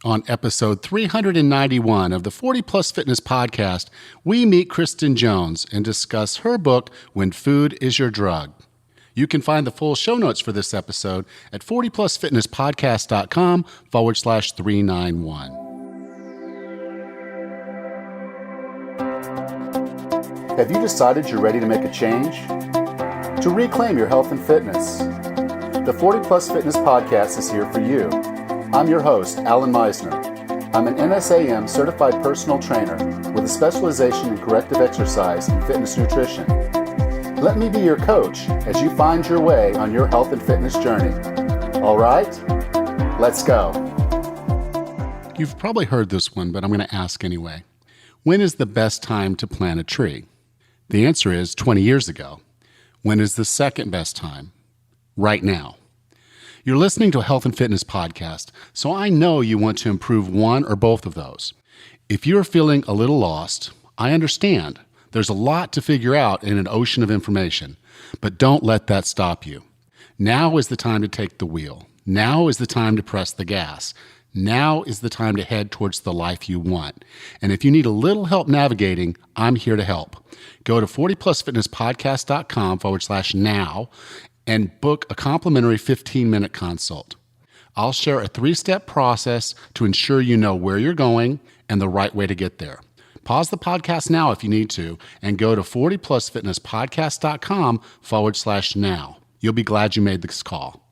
On episode 391 of the 40 Plus Fitness podcast, we meet Kristin Jones and discuss her book, When Food Is Your Drug. You can find the full show notes for this episode at 40plusfitnesspodcast.com/391. Have you decided you're ready to make a change? To reclaim your health and fitness? The 40 Plus Fitness podcast is here for you. I'm your host, Alan Meisner. I'm an NSAM certified personal trainer with a specialization in corrective exercise and fitness nutrition. Let me be your coach as you find your way on your health and fitness journey. All right, let's go. You've probably heard this one, but I'm going to ask anyway. When is the best time to plant a tree? The answer is 20 years ago. When is the second best time? Right now. You're listening to a health and fitness podcast, so I know you want to improve one or both of those. If you're feeling a little lost, I understand. There's a lot to figure out in an ocean of information, but don't let that stop you. Now is the time to take the wheel. Now is the time to press the gas. Now is the time to head towards the life you want. And if you need a little help navigating, I'm here to help. Go to 40plusfitnesspodcast.com/now and book a complimentary 15-minute consult. I'll share a 3-step process to ensure you know where you're going and the right way to get there. Pause the podcast now if you need to and go to 40plusfitnesspodcast.com/now. You'll be glad you made this call.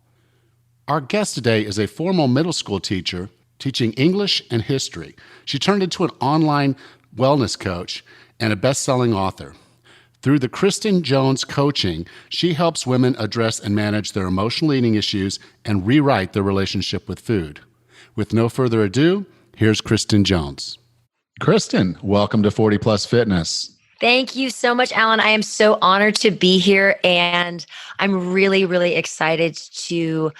Our guest today is a former middle school teacher teaching English and history. She turned into an online wellness coach and a best-selling author. Through the Kristin Jones coaching, she helps women address and manage their emotional eating issues and rewrite their relationship with food. With no further ado, here's Kristin Jones. Kristin, welcome to 40 Plus Fitness. Thank you so much, Alan. I am so honored to be here, and I'm really, really excited to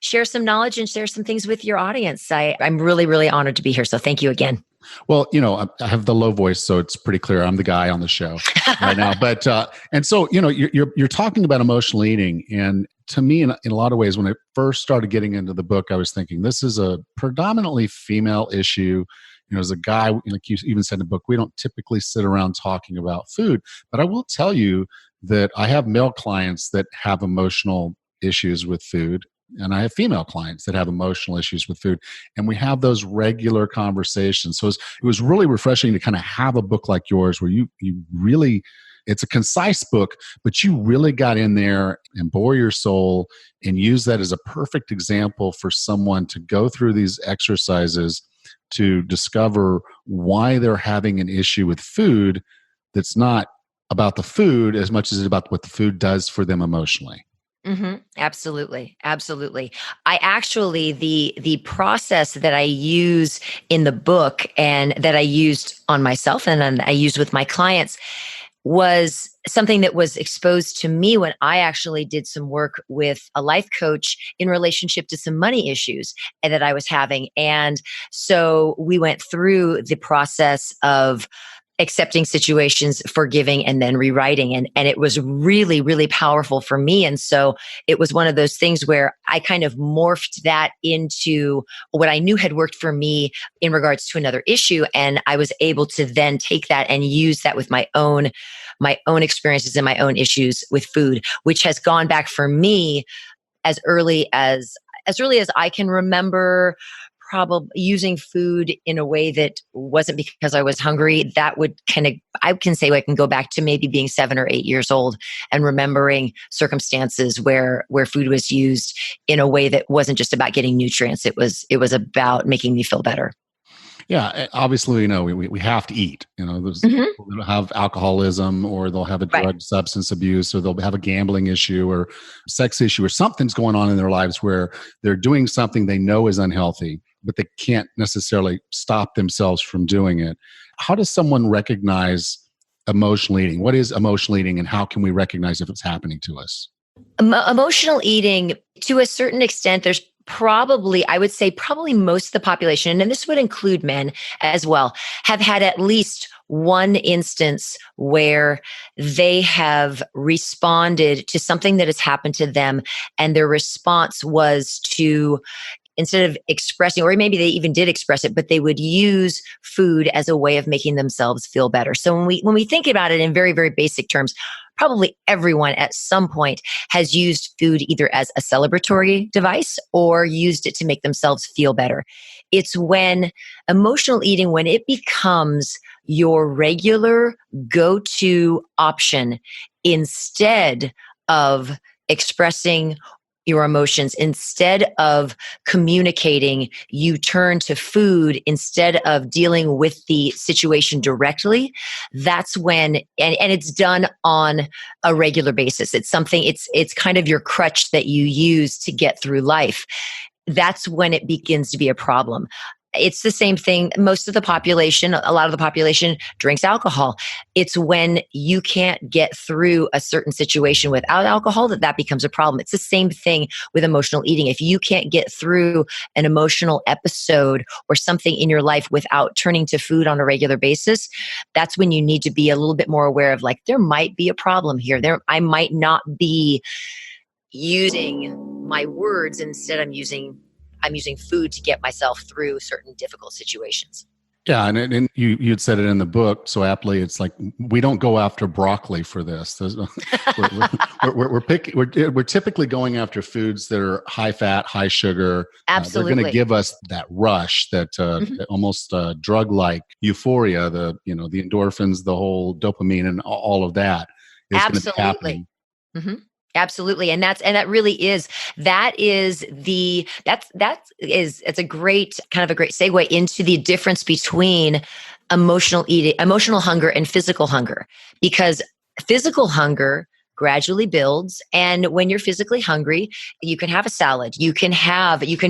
share some knowledge and share some things with your audience. I'm really, really honored to be here. So thank you again. Well, you know, I have the low voice, so it's pretty clear I'm the guy on the show right now. But and so, you know, you're talking about emotional eating, and to me, in a lot of ways, when I first started getting into the book, I was thinking this is a predominantly female issue. You know, as a guy, like you even said in the book, we don't typically sit around talking about food. But I will tell you that I have male clients that have emotional issues with food. And I have female clients that have emotional issues with food. And we have those regular conversations. So it was really refreshing to kind of have a book like yours where you really, it's a concise book, but you really got in there and bore your soul and use that as a perfect example for someone to go through these exercises to discover why they're having an issue with food that's not about the food as much as it's about what the food does for them emotionally. Mm-hmm. Absolutely. Absolutely. I actually, the process that I use in the book and that I used on myself and then I used with my clients was something that was exposed to me when I actually did some work with a life coach in relationship to some money issues that I was having. And so we went through the process of accepting situations, forgiving, and then rewriting. And it was really, really powerful for me. And so it was one of those things where I kind of morphed that into what I knew had worked for me in regards to another issue. And I was able to then take that and use that with my own experiences and my own issues with food, which has gone back for me as early as I can remember, probably using food in a way that wasn't because I was hungry. That would I can say I can go back to maybe being 7 or 8 years old and remembering circumstances where food was used in a way that wasn't just about getting nutrients. It was about making me feel better. Yeah, obviously, you know, we have to eat. You know, there's people that have alcoholism, or they'll have a drug substance abuse, or they'll have a gambling issue or sex issue, or something's going on in their lives where they're doing something they know is unhealthy, but they can't necessarily stop themselves from doing it. How does someone recognize emotional eating? What is emotional eating, and how can we recognize if it's happening to us? Emotional eating, to a certain extent, there's I would say most of the population, and this would include men as well, have had at least one instance where they have responded to something that has happened to them, and their response was to expressing, or maybe they even did express it, but they would use food as a way of making themselves feel better. So when we think about it in very, very basic terms, probably everyone at some point has used food either as a celebratory device or used it to make themselves feel better. It's when emotional eating, when it becomes your regular go-to option instead of expressing your emotions, instead of communicating, you turn to food instead of dealing with the situation directly. That's when, and it's done on a regular basis. It's something, it's kind of your crutch that you use to get through life. That's when it begins to be a problem. It's the same thing. Most of the population, a lot of the population drinks alcohol. It's when you can't get through a certain situation without alcohol that becomes a problem. It's the same thing with emotional eating. If you can't get through an emotional episode or something in your life without turning to food on a regular basis, that's when you need to be a little bit more aware of, like, there might be a problem here. I might not be using my words, instead I'm using food to get myself through certain difficult situations. Yeah, and you had said it in the book so aptly. It's like, we don't go after broccoli for this. We're typically going after foods that are high fat, high sugar. Absolutely, they're going to give us that rush, that almost drug like euphoria. The endorphins, the whole dopamine, and all of that is going to be happening. Mm-hmm. Absolutely. And it's a great segue into the difference between emotional eating, emotional hunger, and physical hunger, because physical hunger gradually builds. And when you're physically hungry, you can have a salad. You can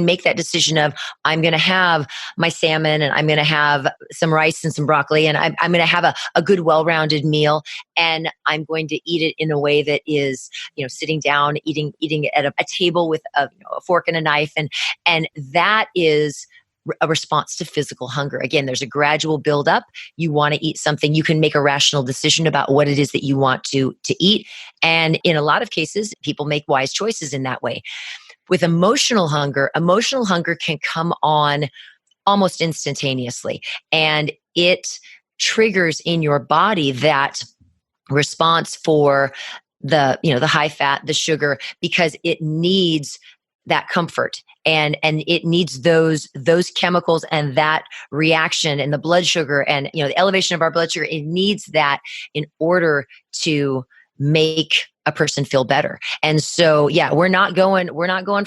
make that decision of, I'm going to have my salmon, and I'm going to have some rice and some broccoli, and I'm going to have a good, well-rounded meal. And I'm going to eat it in a way that is, sitting down, eating at a table with a fork and a knife. And that is a response to physical hunger. Again, there's a gradual buildup. You want to eat something. You can make a rational decision about what it is that you want to eat. And in a lot of cases, people make wise choices in that way. With emotional hunger can come on almost instantaneously. And it triggers in your body that response for the high fat, the sugar, because it needs that comfort. And it needs those chemicals and that reaction and the blood sugar and the elevation of our blood sugar. It needs that in order to make a person feel better. And so, we're not going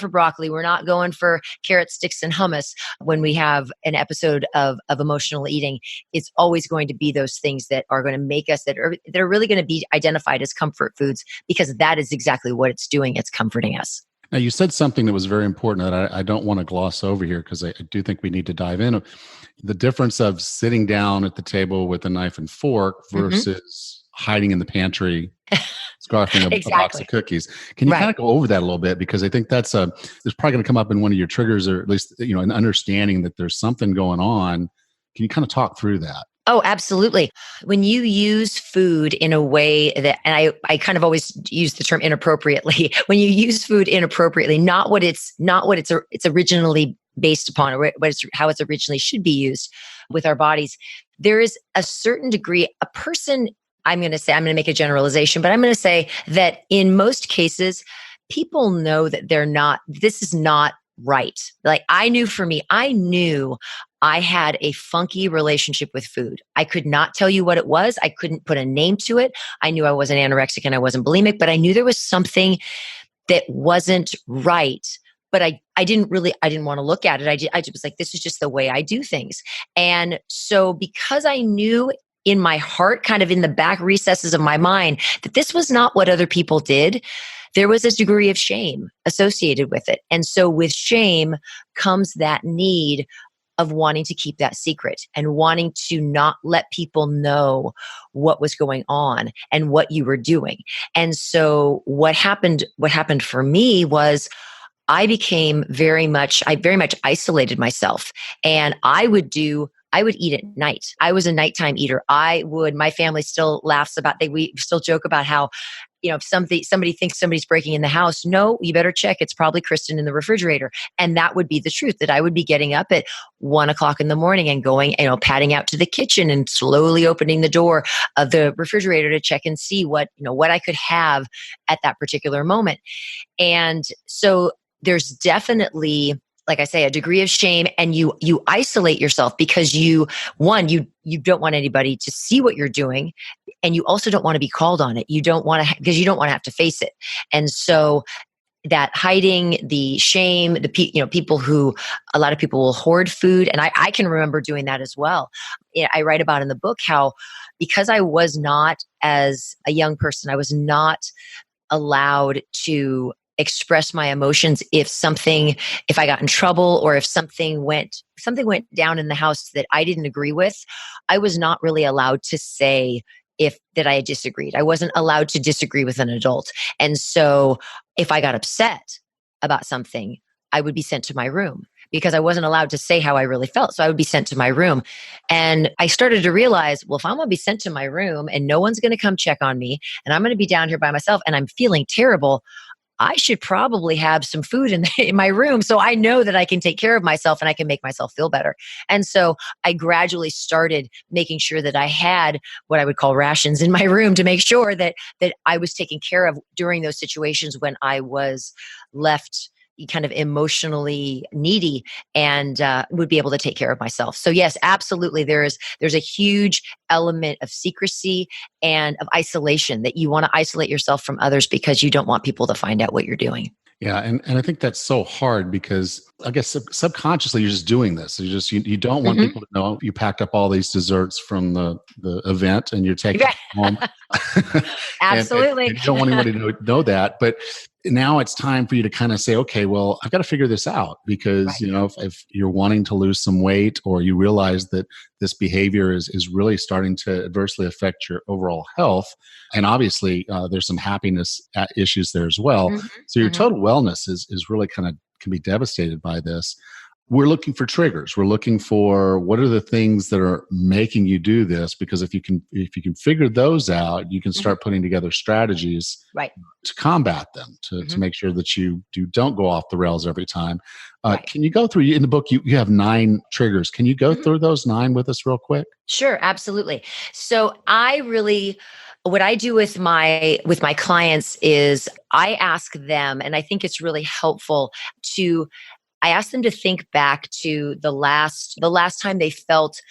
for broccoli. We're not going for carrot sticks and hummus when we have an episode of emotional eating. It's always going to be those things that are going to make us, that are really going to be identified as comfort foods, because that is exactly what it's doing. It's comforting us. Now, you said something that was very important that I don't want to gloss over here, because I do think we need to dive in. The difference of sitting down at the table with a knife and fork versus hiding in the pantry, scarfing a box of cookies. Can you kind of go over that a little bit? Because I think there's probably going to come up in one of your triggers, or at least, an understanding that there's something going on. Can you kind of talk through that? Oh, absolutely. When you use food in a way that, and I kind of always use the term inappropriately, when you use food inappropriately, not what it's originally based upon, or how it's originally should be used with our bodies, there is a certain degree, a person, I'm going to make a generalization, but I'm going to say that in most cases, people know that this is not right. Like, I knew I had a funky relationship with food. I could not tell you what it was. I couldn't put a name to it. I knew I wasn't anorexic and I wasn't bulimic, but I knew there was something that wasn't right. But I didn't want to look at it. I just was like, this is just the way I do things. And so, because I knew in my heart, kind of in the back recesses of my mind, that this was not what other people did, there was a degree of shame associated with it. And so with shame comes that need of wanting to keep that secret and wanting to not let people know what was going on and what you were doing. And so what happened for me was, I very much isolated myself, and I would eat at night. I was a nighttime eater. My family still laughs about, we still joke about how if somebody thinks somebody's breaking in the house, no, you better check. It's probably Kristin in the refrigerator. And that would be the truth, that I would be getting up at 1 o'clock in the morning and going, padding out to the kitchen and slowly opening the door of the refrigerator to check and see what I could have at that particular moment. And so there's definitely, like I say, a degree of shame, and you isolate yourself because you don't want anybody to see what you're doing, and you also don't want to be called on it. You don't want to, because you don't want to have to face it. And so that hiding, the shame, a lot of people will hoard food, and I can remember doing that as well. I write about in the book how, because I was not, as a young person, I was not allowed to express my emotions if I got in trouble, or if something went down in the house that I didn't agree with. I was not really allowed to say that I disagreed. I wasn't allowed to disagree with an adult. And so if I got upset about something, I would be sent to my room because I wasn't allowed to say how I really felt. So I would be sent to my room. And I started to realize, well, if I'm going to be sent to my room and no one's going to come check on me, and I'm going to be down here by myself and I'm feeling terrible, I should probably have some food in my room so I know that I can take care of myself and I can make myself feel better. And so I gradually started making sure that I had what I would call rations in my room to make sure that I was taken care of during those situations when I was left kind of emotionally needy, and would be able to take care of myself. So yes, absolutely. There's a huge element of secrecy and of isolation, that you want to isolate yourself from others because you don't want people to find out what you're doing. Yeah, and I think that's so hard because I guess subconsciously you're just doing this. You don't want people to know you packed up all these desserts from the event and you're taking them home. Absolutely. and you don't want anybody to know that. But now it's time for you to kind of say, okay, well, I've got to figure this out because, if you're wanting to lose some weight, or you realize that this behavior is really starting to adversely affect your overall health. And obviously there's some happiness issues there as well. So your total wellness is really can be devastated by this. We're looking for triggers. We're looking for what are the things that are making you do this, because if you can figure those out, you can start putting together strategies to combat them, to make sure that you don't go off the rails every time. Can you go through, in the book, you have 9 triggers. Can you go through those 9 with us real quick? Sure, absolutely. So what I do with my clients is I ask them, and I think it's really helpful I ask them to think back to the last time they felt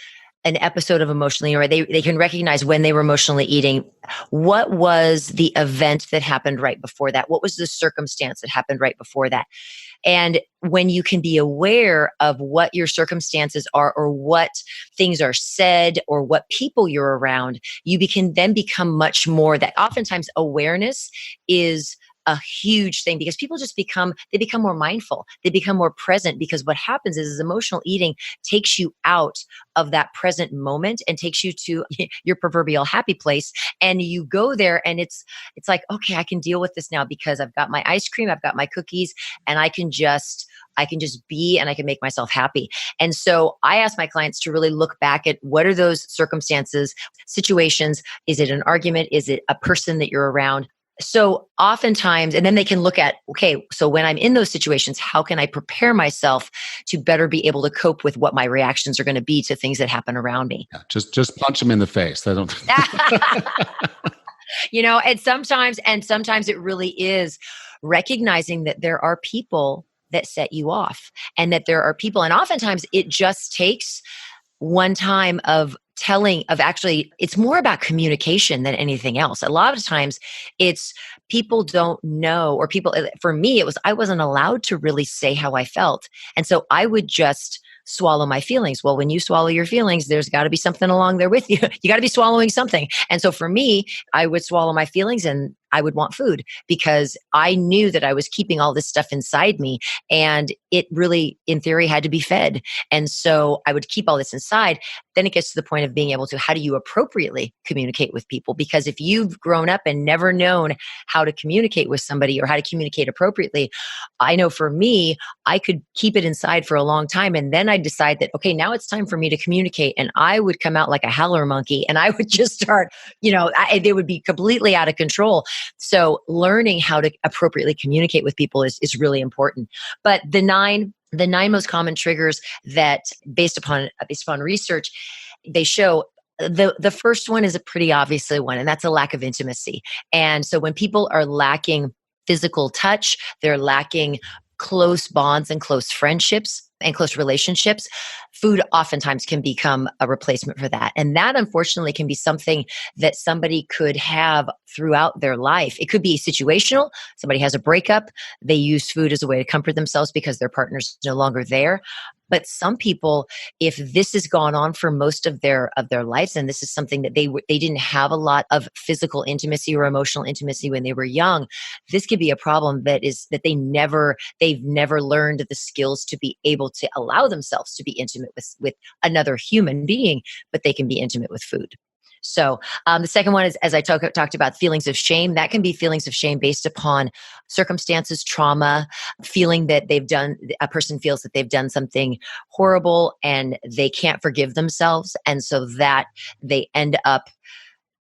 an episode of emotionally, or they can recognize when they were emotionally eating. What was the event that happened right before that? What was the circumstance that happened right before that? And when you can be aware of what your circumstances are, or what things are said, or what people you're around, you can then become much more, that oftentimes awareness is a huge thing, because people just become more mindful. They become more present, because what happens is emotional eating takes you out of that present moment and takes you to your proverbial happy place. And you go there and it's like, okay, I can deal with this now because I've got my ice cream, I've got my cookies, and I can just be, and I can make myself happy. And so I ask my clients to really look back at what are those circumstances, situations. Is it an argument? Is it a person that you're around? So oftentimes, and then they can look at, okay, so when I'm in those situations, how can I prepare myself to better be able to cope with what my reactions are going to be to things that happen around me? Yeah, just punch them in the face. I don't. And sometimes it really is recognizing that there are people that set you off, and that there are people, and oftentimes it just takes one time of actually, it's more about communication than anything else. A lot of times it's people don't know, or for me, I wasn't allowed to really say how I felt. And so I would just swallow my feelings. Well, when you swallow your feelings, there's got to be something along there with you. You got to be swallowing something. And so for me, I would swallow my feelings and I would want food, because I knew that I was keeping all this stuff inside me, and it really, in theory, had to be fed. And so I would keep all this inside. Then it gets to the point of being able to, how do you appropriately communicate with people? Because if you've grown up and never known how to communicate with somebody, or how to communicate appropriately, I know for me, I could keep it inside for a long time. And then I'd decide that, okay, now it's time for me to communicate. And I would come out like a howler monkey, and I would just start, they would be completely out of control. So learning how to appropriately communicate with people is really important. But the nine most common triggers that based upon research, they show the first one is a pretty obvious one, and that's a lack of intimacy. And so when people are lacking physical touch, they're lacking close bonds and close friendships and close relationships, food oftentimes can become a replacement for that. And that unfortunately can be something that somebody could have throughout their life. It could be situational. Somebody has a breakup. They use food as a way to comfort themselves because their partner's no longer there. But some people, if this has gone on for most of their lives, and this is something that they didn't have a lot of physical intimacy or emotional intimacy when they were young, this could be a problem that they've never learned the skills to be able to allow themselves to be intimate with another human being, but they can be intimate with food. So the second one is, as I talked about, feelings of shame. That can be feelings of shame based upon circumstances, trauma, feeling that a person feels that they've done something horrible and they can't forgive themselves. And so that they end up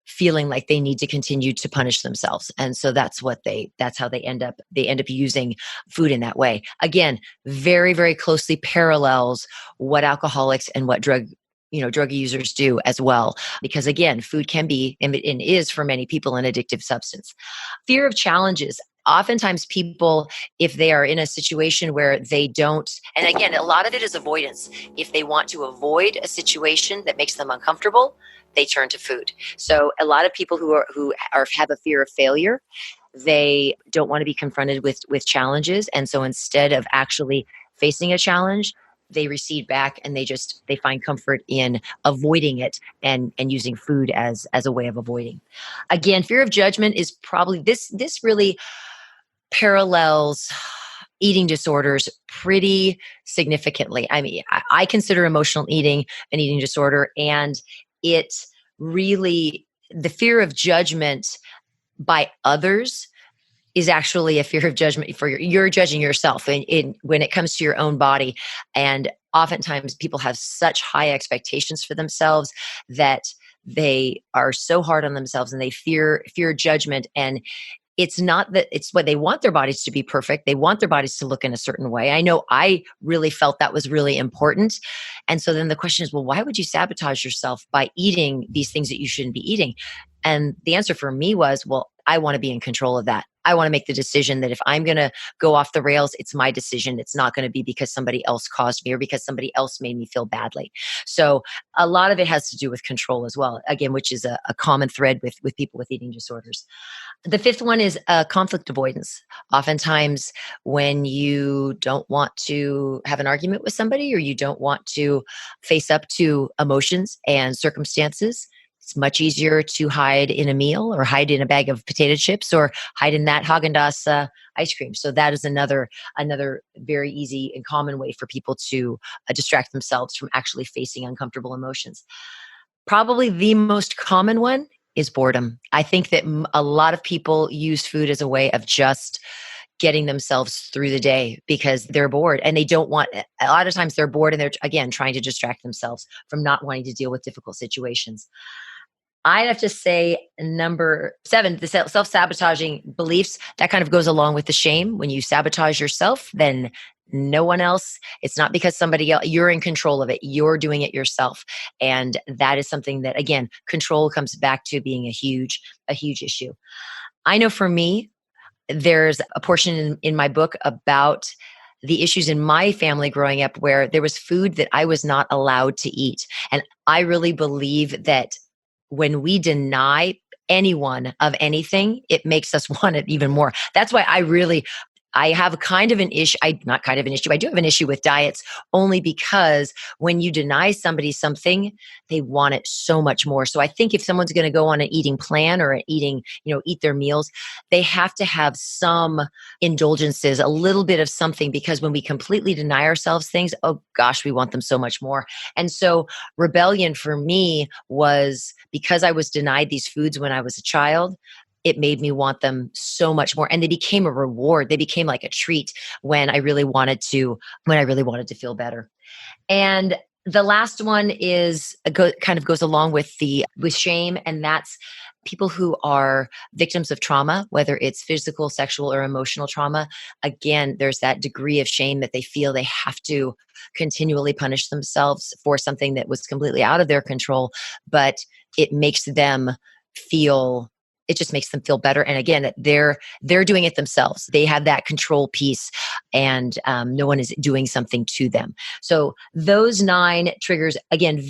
feeling like they need to continue to punish themselves. And so that's how they end up using food in that way. Again, very, very closely parallels what alcoholics and what drug users do as well. Because again, food can be and is for many people an addictive substance. Fear of challenges. Oftentimes people, if they are in a situation where they don't, and again, a lot of it is avoidance. If they want to avoid a situation that makes them uncomfortable, they turn to food. So a lot of people who have a fear of failure, they don't want to be confronted with challenges. And so instead of actually facing a challenge, they recede back and they find comfort in avoiding it and using food as a way of avoiding. Again, fear of judgment is probably this really parallels eating disorders pretty significantly. I mean, I consider emotional eating an eating disorder, and it really, the fear of judgment by others is actually a fear of judgment for you're judging yourself when it comes to your own body. And oftentimes people have such high expectations for themselves that they are so hard on themselves and they fear judgment. And it's not that it's what they want their bodies to be perfect. They want their bodies to look in a certain way. I know I really felt that was really important. And so then the question is, well, why would you sabotage yourself by eating these things that you shouldn't be eating? And the answer for me was, well, I want to be in control of that. I want to make the decision that if I'm going to go off the rails, it's my decision. It's not going to be because somebody else caused me or because somebody else made me feel badly. So a lot of it has to do with control as well, again, which is a common thread with people with eating disorders. The fifth one is conflict avoidance. Oftentimes, when you don't want to have an argument with somebody or you don't want to face up to emotions and circumstances, it's much easier to hide in a meal or hide in a bag of potato chips or hide in that Haagen-Dazs ice cream. So that is another very easy and common way for people to distract themselves from actually facing uncomfortable emotions. Probably the most common one is boredom. I think that a lot of people use food as a way of just getting themselves through the day because they're bored and they don't want, a lot of times they're bored and they're, again, trying to distract themselves from not wanting to deal with difficult situations. I'd have to say number 7, the self-sabotaging beliefs, that kind of goes along with the shame. When you sabotage yourself, then no one else, it's not because somebody else, you're in control of it. You're doing it yourself. And that is something that, again, control comes back to being a huge issue. I know for me, there's a portion in my book about the issues in my family growing up where there was food that I was not allowed to eat. And I really believe that when we deny anyone of anything, it makes us want it even more. That's why I have kind of an issue. I do have an issue with diets only because when you deny somebody something, they want it so much more. So I think if someone's going to go on an eating plan or eat their meals, they have to have some indulgences, a little bit of something, because when we completely deny ourselves things, oh gosh, we want them so much more. And so rebellion for me was because I was denied these foods when I was a child. It made me want them so much more. And they became a reward. They became like a treat when I really wanted to feel better. And the last one is kind of goes along with shame. And that's people who are victims of trauma, whether it's physical, sexual, or emotional trauma, again, there's that degree of shame that they feel they have to continually punish themselves for something that was completely out of their control, but it makes them feel it just makes them feel better. And again, they're doing it themselves. They have that control piece, and no one is doing something to them. So those 9 triggers, again,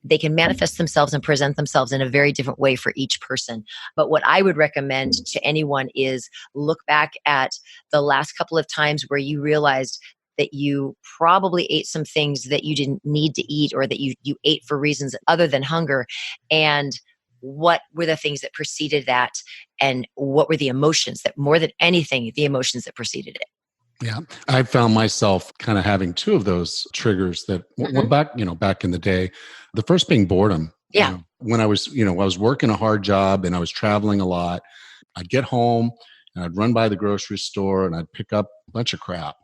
they can manifest themselves and present themselves in a very different way for each person. But what I would recommend to anyone is look back at the last couple of times where you realized that you probably ate some things that you didn't need to eat, or that you ate for reasons other than hunger. And what were the things that preceded that? And what were the emotions that, more than anything, the emotions that preceded it? Yeah, I found myself kind of having 2 of those triggers that back in the day. The first being boredom. Yeah. When I was working a hard job and I was traveling a lot, I'd get home and I'd run by the grocery store and I'd pick up a bunch of crap.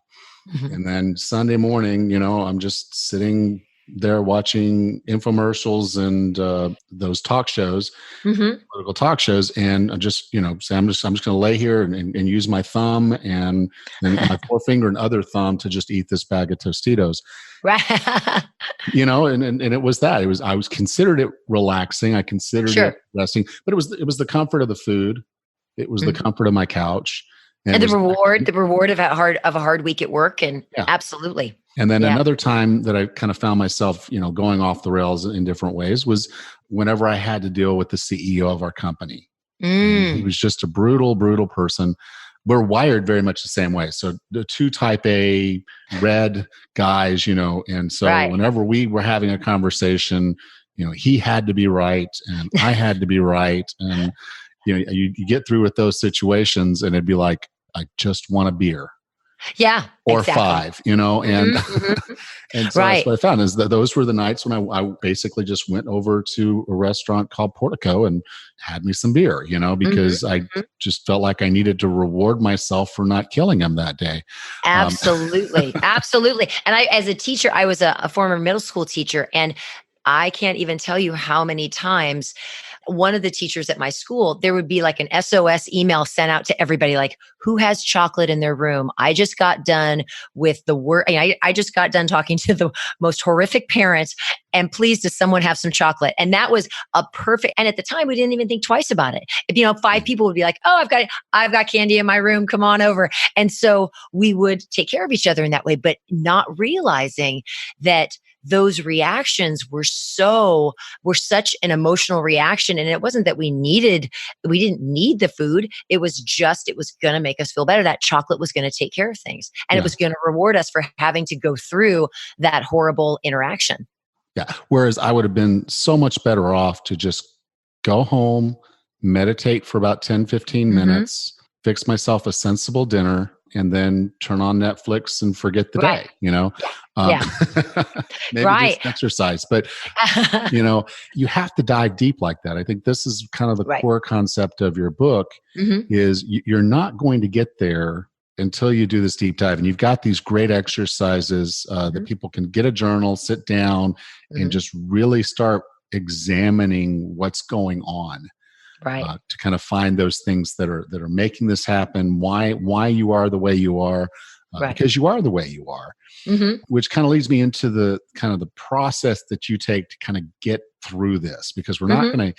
And then Sunday morning, I'm just sitting there watching infomercials and those talk shows, political talk shows, and I just say I'm just going to lay here and use my thumb and then my forefinger and other thumb to just eat this bag of Tostitos. Right. And it was that. I was considered it relaxing. I considered it resting, but it was the comfort of the food. It was the comfort of my couch. And the reward of a hard week at work. And absolutely. And then another time that I kind of found myself, going off the rails in different ways was whenever I had to deal with the CEO of our company. He was just a brutal, brutal person. We're wired very much the same way. So the 2 type A red guys, and so whenever we were having a conversation, he had to be right and I had to be right. And, you get through with those situations and it'd be like, I just want a beer. Yeah. Or exactly. 5, and and so that's what I found is that those were the nights when I basically just went over to a restaurant called Portico and had me some beer, because I just felt like I needed to reward myself for not killing him that day. Absolutely. Absolutely. And as a teacher, I was a former middle school teacher, and I can't even tell you how many times one of the teachers at my school, there would be like an SOS email sent out to everybody, like, who has chocolate in their room? I just got done with the word. I just got done talking to the most horrific parents, and please, does someone have some chocolate? And that was a perfect. And at the time, we didn't even think twice about it. If 5 people would be like, "Oh, I've got candy in my room. Come on over." And so we would take care of each other in that way, but not realizing that those reactions were such an emotional reaction. And it wasn't that we didn't need the food. It was going to make us feel better. That chocolate was going to take care of things. And it was going to reward us for having to go through that horrible interaction. Yeah. Whereas I would have been so much better off to just go home, meditate for about 10, 15 minutes, fix myself a sensible dinner, and then turn on Netflix and forget the day, maybe just exercise, but you have to dive deep like that. I think this is kind of the core concept of your book is you're not going to get there until you do this deep dive. And you've got these great exercises that people can get a journal, sit down and just really start examining what's going on. Right. To kind of find those things that are making this happen, why you are the way you are, because you are the way you are, which kind of leads me into the kind of the process that you take to kind of get through this, because we're not going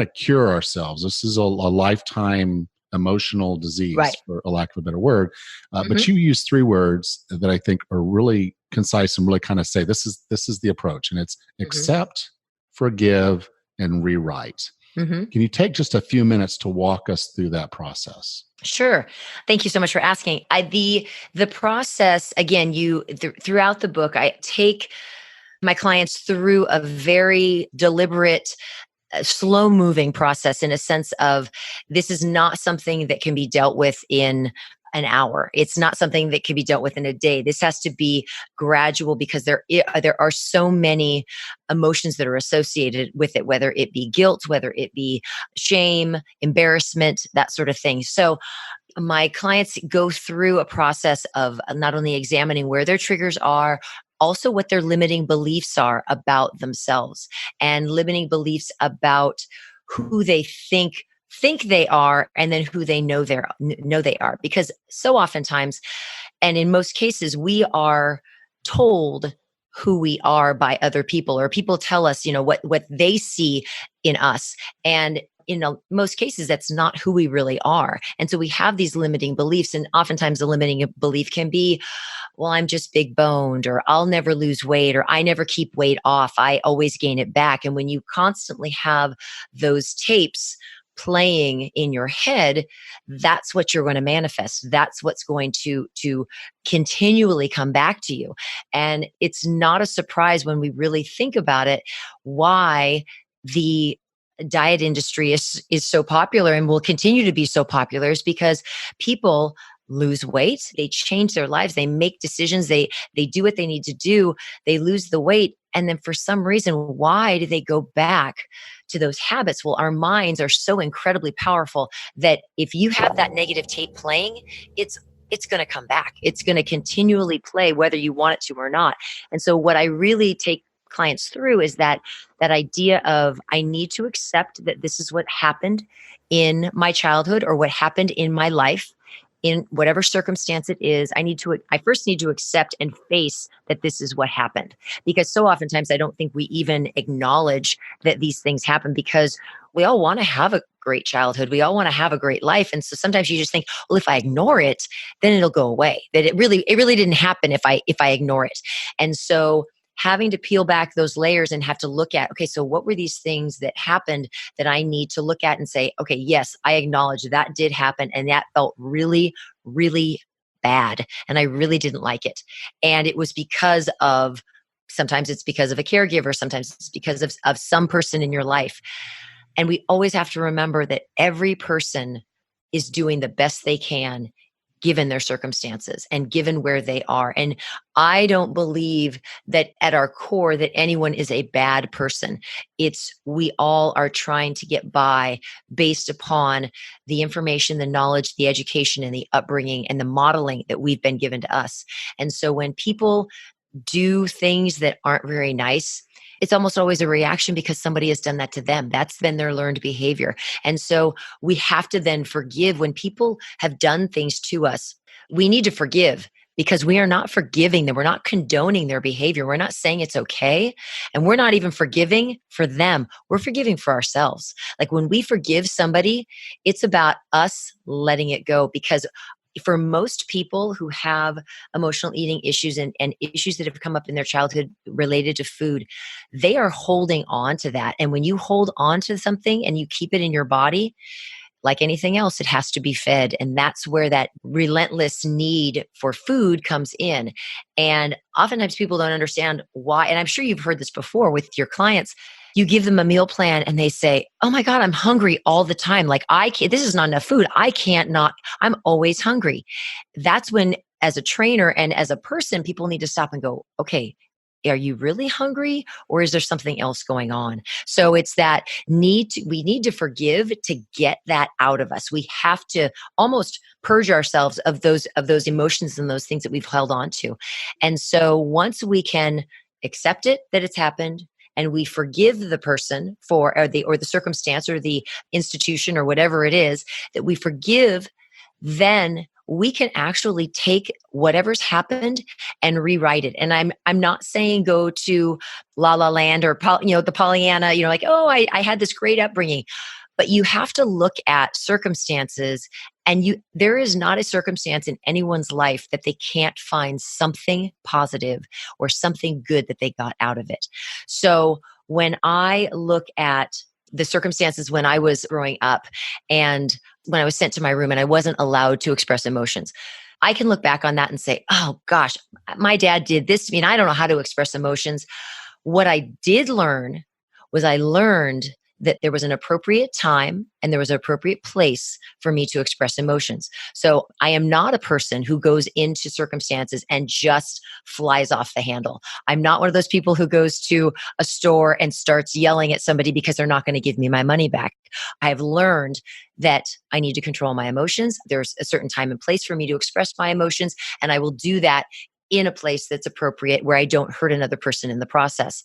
to cure ourselves. This is a lifetime emotional disease, for a lack of a better word. But you use 3 words that I think are really concise and really kind of say this is the approach, and it's accept, forgive, and rewrite. Can you take just a few minutes to walk us through that process? Sure. Thank you so much for asking. The process, again, throughout the book, I take my clients through a very deliberate, slow moving process, in a sense of, this is not something that can be dealt with in an hour. It's not something that can be dealt with in a day. This has to be gradual, because there are so many emotions that are associated with it, whether it be guilt, whether it be shame, embarrassment, that sort of thing. So my clients go through a process of not only examining where their triggers are, also what their limiting beliefs are about themselves, and limiting beliefs about who they think they are, and then who they know they are. Because so oftentimes, and in most cases, we are told who we are by other people, or people tell us, what they see in us. And most cases, that's not who we really are. And so we have these limiting beliefs. And oftentimes the limiting belief can be, well, I'm just big boned, or I'll never lose weight, or I never keep weight off. I always gain it back. And when you constantly have those tapes playing in your head, that's what you're going to manifest. That's what's going to continually come back to you. And it's not a surprise when we really think about it, why the diet industry is so popular and will continue to be so popular, is because people lose weight, they change their lives, they make decisions, they do what they need to do, they lose the weight, and then for some reason, why do they go back to those habits? Well, our minds are so incredibly powerful that if you have that negative tape playing, it's going to come back. It's going to continually play whether you want it to or not. And so what I really take clients through is that idea of, I need to accept that this is what happened in my childhood, or what happened in my life, in whatever circumstance it is. I first need to accept and face that this is what happened. Because so oftentimes I don't think we even acknowledge that these things happen, because we all want to have a great childhood. We all want to have a great life. And so sometimes you just think, well, if I ignore it, then it'll go away. That it really didn't happen if I ignore it. And so having to peel back those layers and have to look at, okay, so what were these things that happened that I need to look at and say, okay, yes, I acknowledge that did happen, and that felt really, really bad, and I really didn't like it. And it was because of, sometimes it's because of a caregiver, sometimes it's because of some person in your life. And we always have to remember that every person is doing the best they can given their circumstances and given where they are. And I don't believe that at our core that anyone is a bad person. It's, we all are trying to get by based upon the information, the knowledge, the education, and the upbringing and the modeling that we've been given to us. And so when people do things that aren't very nice, it's almost always a reaction because somebody has done that to them. That's been their learned behavior. And so we have to then forgive when people have done things to us. We need to forgive, because we are not forgiving them. We're not condoning their behavior. We're not saying it's okay. And we're not even forgiving for them. We're forgiving for ourselves. Like when we forgive somebody, it's about us letting it go, because for most people who have emotional eating issues and issues that have come up in their childhood related to food, they are holding on to that. And when you hold on to something and you keep it in your body, like anything else, it has to be fed. And that's where that relentless need for food comes in. And oftentimes people don't understand why. And I'm sure you've heard this before with your clients. You give them a meal plan and they say, oh my God, I'm hungry all the time. Like this is not enough food. I'm always hungry. That's when, as a trainer and as a person, people need to stop and go, okay, are you really hungry, or is there something else going on? So it's that we need to forgive to get that out of us. We have to almost purge ourselves of those emotions and those things that we've held on to. And so once we can accept it, that it's happened, and we forgive the person or the circumstance or the institution or whatever it is that we forgive, then we can actually take whatever's happened and rewrite it. And I'm not saying go to La La Land or the Pollyanna, like, oh, I had this great upbringing. But you have to look at circumstances, and there is not a circumstance in anyone's life that they can't find something positive or something good that they got out of it. So when I look at the circumstances when I was growing up and when I was sent to my room and I wasn't allowed to express emotions, I can look back on that and say, oh gosh, my dad did this to me and I don't know how to express emotions. What I did learn was I learned that there was an appropriate time and there was an appropriate place for me to express emotions. So I am not a person who goes into circumstances and just flies off the handle. I'm not one of those people who goes to a store and starts yelling at somebody because they're not going to give me my money back. I've learned that I need to control my emotions. There's a certain time and place for me to express my emotions, and I will do that in a place that's appropriate where I don't hurt another person in the process.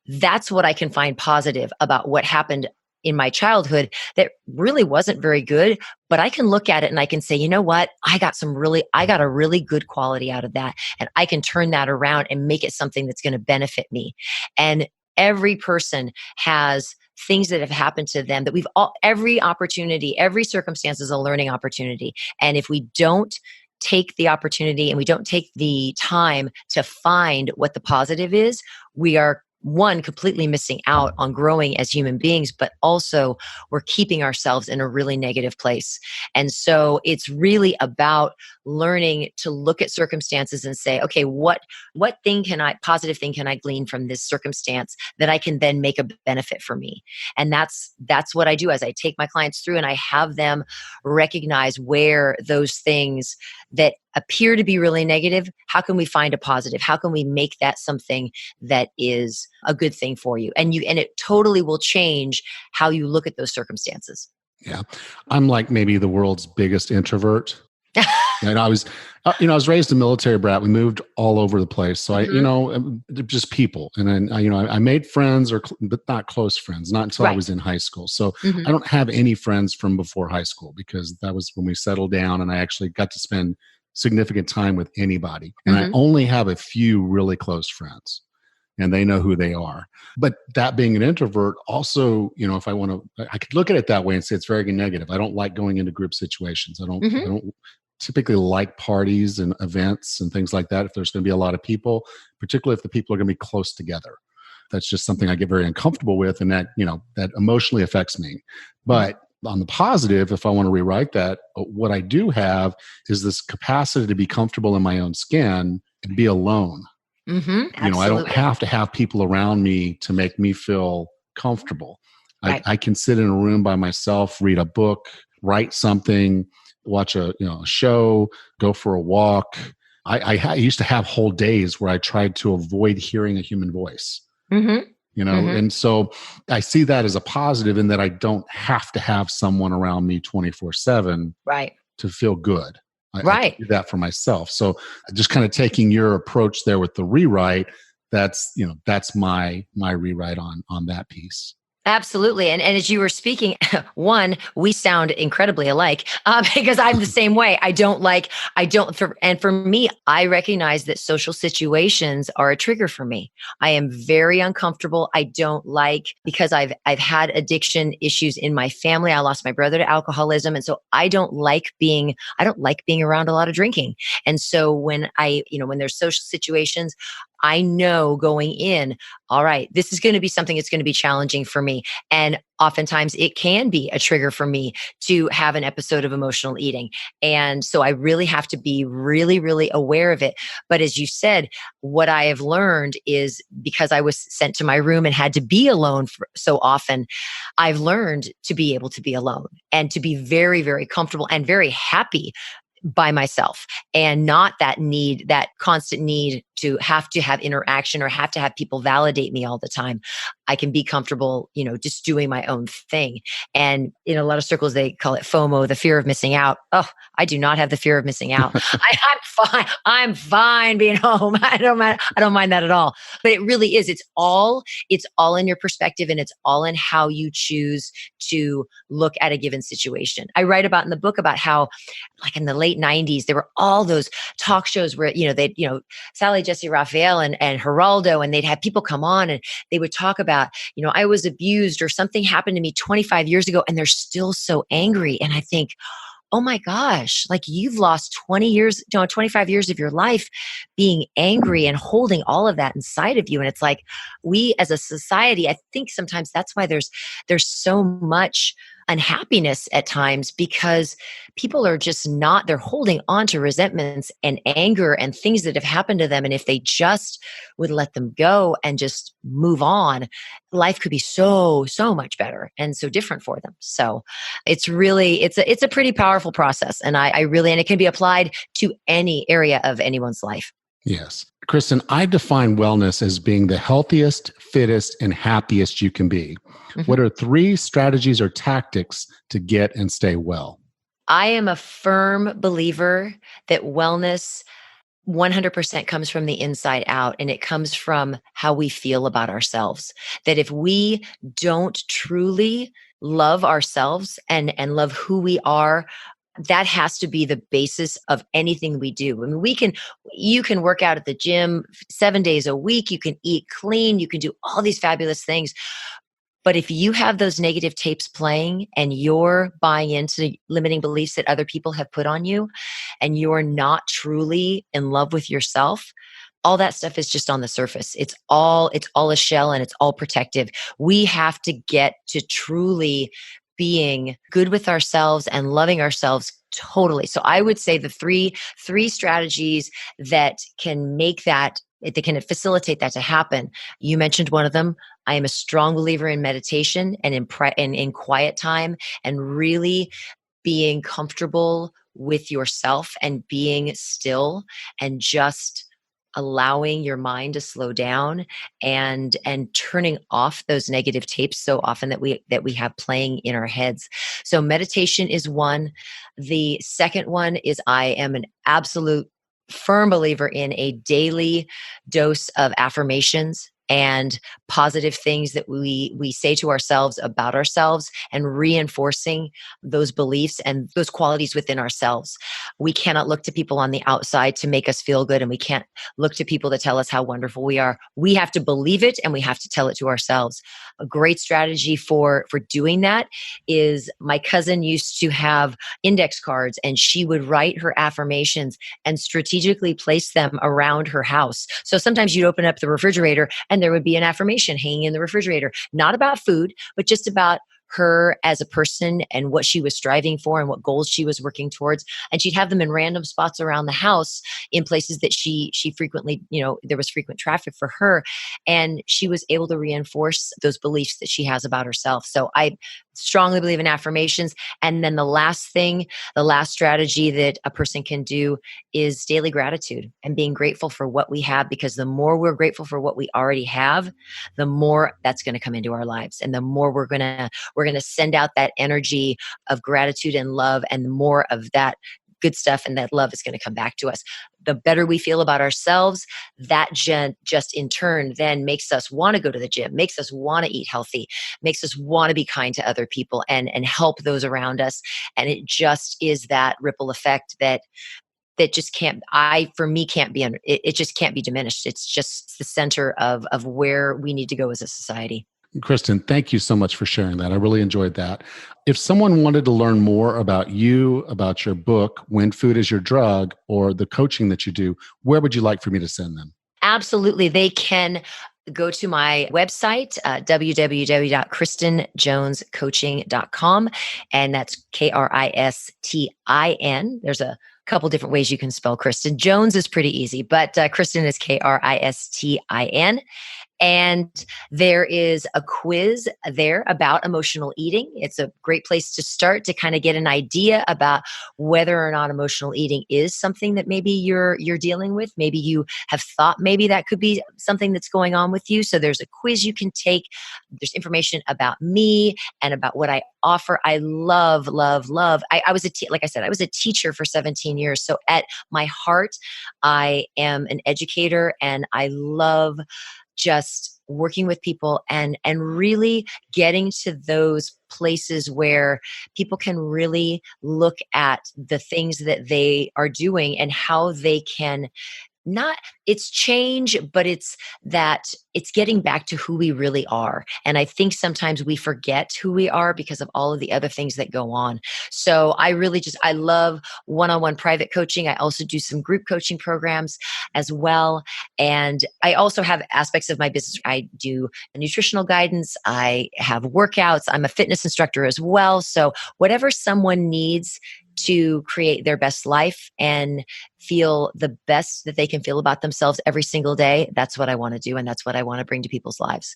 That's what I can find positive about what happened in my childhood that really wasn't very good, but I can look at it and I can say, you know what? I got a really good quality out of that. And I can turn that around and make it something that's going to benefit me. And every person has things that have happened to them that every opportunity, every circumstance is a learning opportunity. And if we don't take the opportunity and we don't take the time to find what the positive is, we are one, completely missing out on growing as human beings, but also we're keeping ourselves in a really negative place. And so it's really about learning to look at circumstances and say, okay, what positive thing can I glean from this circumstance that I can then make a benefit for me? And that's what I do as I take my clients through and I have them recognize where those things that appear to be really negative, how can we find a positive? How can we make that something that is a good thing for you? And it totally will change how you look at those circumstances. Yeah. I'm like maybe the world's biggest introvert. And I was raised a military brat. We moved all over the place. So just people. And then, I made friends but not close friends, not until I was in high school. So I don't have any friends from before high school because that was when we settled down and I actually got to spend significant time with anybody. And I only have a few really close friends and they know who they are. But that being an introvert also, if I could look at it that way and say it's very negative. I don't like going into group situations. I don't typically like parties and events and things like that. If there's going to be a lot of people, particularly if the people are going to be close together, that's just something I get very uncomfortable with. And that emotionally affects me. But on the positive, if I want to rewrite that, what I do have is this capacity to be comfortable in my own skin and be alone. I don't have to have people around me to make me feel comfortable. Right. I can sit in a room by myself, read a book, write something, watch a show, go for a walk. I used to have whole days where I tried to avoid hearing a human voice. And so I see that as a positive in that I don't have to have someone around me 24/7 to feel good. I do that for myself. So just kind of taking your approach there with the rewrite, that's my rewrite on that piece. Absolutely. And as you were speaking, one, we sound incredibly alike because I'm the same way. And for me, I recognize that social situations are a trigger for me. I am very uncomfortable. I don't like, because I've had addiction issues in my family. I lost my brother to alcoholism. And so I don't like being around a lot of drinking. And so when there's social situations, I know going in, all right, this is going to be something that's going to be challenging for me. And oftentimes it can be a trigger for me to have an episode of emotional eating. And so I really have to be really, really aware of it. But as you said, what I have learned is because I was sent to my room and had to be alone so often, I've learned to be able to be alone and to be very, very comfortable and very happy by myself, and not that constant need to have interaction or have to have people validate me all the time. I can be comfortable, just doing my own thing. And in a lot of circles, they call it FOMO, the fear of missing out. Oh, I do not have the fear of missing out. I'm fine. I'm fine being home. I don't mind that at all. But it really is. It's all in your perspective, and it's all in how you choose to look at a given situation. I write about in the book about how, like in the late 90s, there were all those talk shows where, they'd, Sally Jesse Raphael and Geraldo, and they'd have people come on and they would talk about, I was abused or something happened to me 25 years ago, and they're still so angry. And I think, oh my gosh, like you've lost 25 years of your life being angry and holding all of that inside of you. And it's like, we as a society, I think sometimes that's why there's so much unhappiness at times, because people are just they're holding on to resentments and anger and things that have happened to them. And if they just would let them go and just move on, life could be so, so much better and so different for them. So it's really, it's a pretty powerful process. And and it can be applied to any area of anyone's life. Yes. Kristin, I define wellness as being the healthiest, fittest, and happiest you can be. What are 3 strategies or tactics to get and stay well? I am a firm believer that wellness 100% comes from the inside out, and it comes from how we feel about ourselves. That if we don't truly love ourselves and love who we are, that has to be the basis of anything we do. I mean, you can work out at the gym 7 days a week, you can eat clean, you can do all these fabulous things. But if you have those negative tapes playing and you're buying into limiting beliefs that other people have put on you, and you're not truly in love with yourself, all that stuff is just on the surface. It's all a shell, and it's all protective. We have to get to truly being good with ourselves and loving ourselves totally. So I would say the three strategies that can make that, that can facilitate that to happen. You mentioned one of them. I am a strong believer in meditation and in quiet time, and really being comfortable with yourself and being still and just allowing your mind to slow down and turning off those negative tapes so often that we have playing in our heads. So meditation is one. The second one is, I am an absolute firm believer in a daily dose of affirmations and positive things that we say to ourselves about ourselves, and reinforcing those beliefs and those qualities within ourselves. We cannot look to people on the outside to make us feel good, and we can't look to people to tell us how wonderful we are. We have to believe it, and we have to tell it to ourselves. A great strategy for doing that is, my cousin used to have index cards, and she would write her affirmations and strategically place them around her house. So sometimes you'd open up the refrigerator and there would be an affirmation hanging in the refrigerator, not about food, but just about her as a person and what she was striving for and what goals she was working towards. And she'd have them in random spots around the house, in places that she frequently, there was frequent traffic for her. And she was able to reinforce those beliefs that she has about herself. So I strongly believe in affirmations. And then the last strategy that a person can do is daily gratitude and being grateful for what we have, because the more we're grateful for what we already have, the more that's going to come into our lives. And the more we're going to send out that energy of gratitude and love, and the more of that good stuff and that love is going to come back to us. The better we feel about ourselves, that just in turn then makes us want to go to the gym, makes us want to eat healthy, makes us want to be kind to other people and help those around us. And it just is that ripple effect that just can't be, it just can't be diminished. It's just the center of where we need to go as a society. Kristin, thank you so much for sharing that. I really enjoyed that. If someone wanted to learn more about you, about your book, When Food is Your Drug, or the coaching that you do, where would you like for me to send them? Absolutely. They can go to my website, www.kristinjonescoaching.com. And that's Kristin. There's a couple different ways you can spell Kristin. Jones is pretty easy, but Kristin is Kristin. And there is a quiz there about emotional eating. It's a great place to start to kind of get an idea about whether or not emotional eating is something that maybe you're dealing with. Maybe you have thought maybe that could be something that's going on with you. So there's a quiz you can take. There's information about me and about what I offer. I love. I was like I said, I was a teacher for 17 years. So at my heart, I am an educator, and I love just working with people and really getting to those places where people can really look at the things that they are doing and how they can it's change, but it's getting back to who we really are. And I think sometimes we forget who we are because of all of the other things that go on. So I love one-on-one private coaching. I also do some group coaching programs as well. And I also have aspects of my business. I do nutritional guidance. I have workouts. I'm a fitness instructor as well. So whatever someone needs to create their best life and feel the best that they can feel about themselves every single day, that's what I want to do. And that's what I want to bring to people's lives.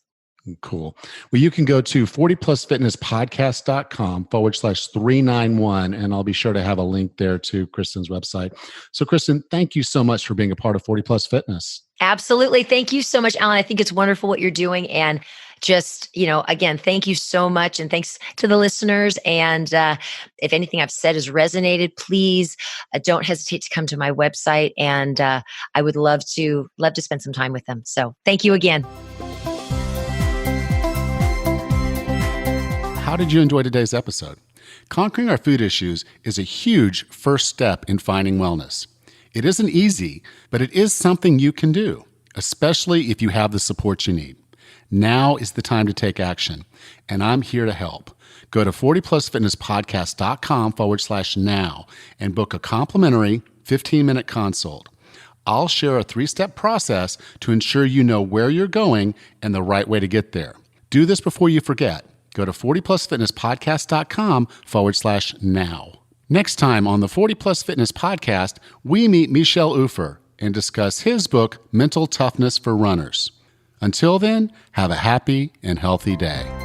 Cool. Well, you can go to 40plusfitnesspodcast.com/391, and I'll be sure to have a link there to Kristin's website. So Kristin, thank you so much for being a part of 40 Plus Fitness. Absolutely. Thank you so much, Alan. I think it's wonderful what you're doing. And just, again, thank you so much. And thanks to the listeners. And if anything I've said has resonated, please don't hesitate to come to my website. And I would love to spend some time with them. So thank you again. How how did you enjoy today's episode? Conquering our food issues is a huge first step in finding wellness. It isn't easy, but it is something you can do, especially if you have the support you need. Now is the time to take action, and I'm here to help. Go to 40plusfitnesspodcast.com/now and book a complimentary 15-minute consult. I'll share a 3-step process to ensure you know where you're going and the right way to get there. Do this before you forget. Go to 40plusfitnesspodcast.com/now. Next time on the 40 Plus Fitness Podcast, we meet Michel Ufer and discuss his book, Mental Toughness for Runners. Until then, have a happy and healthy day.